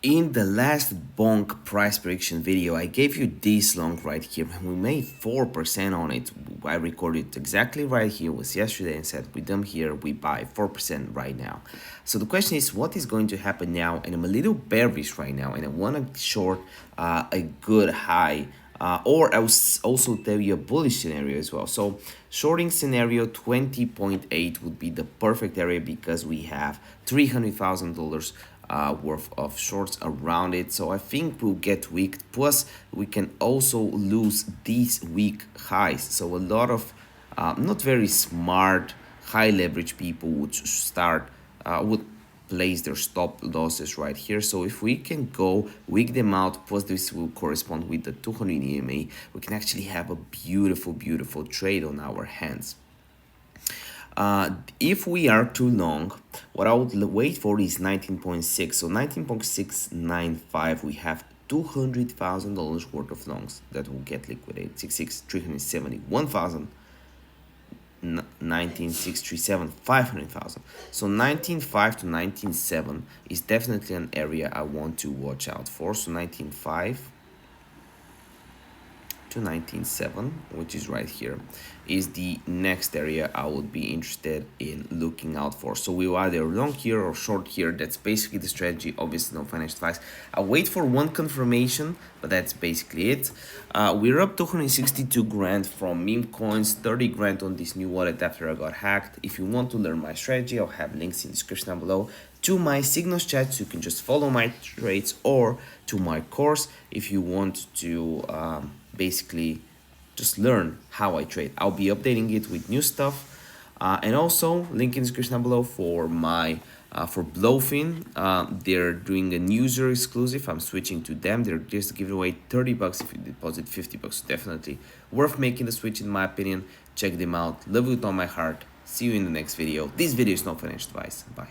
In the last Bonk price prediction video, I gave you this long right here. We made 4% on it. I recorded exactly right here. It was yesterday and said, with them here, we buy 4% right now. So the question is, what is going to happen now? And I'm a little bearish right now, and I want to short a good high. Or I will also tell you a bullish scenario as well. So shorting scenario 20.8 would be the perfect area because we have $300,000 worth of shorts around it. So I think we'll get weak. Plus, we can also lose these weak highs. So a lot of not very smart, high leverage people would start would place their stop losses right here. So if we can go weak them out, plus this will correspond with the 200 EMA, we can actually have a beautiful trade on our hands. If we are too long, what I would wait for is 19.6. So 19.695, we have $200,000 worth of longs that will get liquidated. 371,000. 19,637, 500,000. So 19.5 to 19.7 is definitely an area I want to watch out for. So 19.5 to 19.7, which is right here, is the next area I would be interested in looking out for. So we will either long here or short here. That's basically the strategy. Obviously no financial advice. I'll wait for one confirmation, but that's basically it. We're up 262 grand from meme coins, 30 grand on this new wallet after I got hacked. If you want to learn my strategy, I'll have links in the description down below to my signals chat, so you can just follow my trades, or to my course if you want to basically just learn how I trade. I'll be updating it with new stuff, and also link in the description down below for my for BloFin. They're doing a user exclusive. I'm switching to them. They're just giving away 30 bucks if you deposit 50 bucks. Definitely worth making the switch in my opinion. Check them out. Love you with all my heart. See you in the next video. This video is not financial advice. Bye.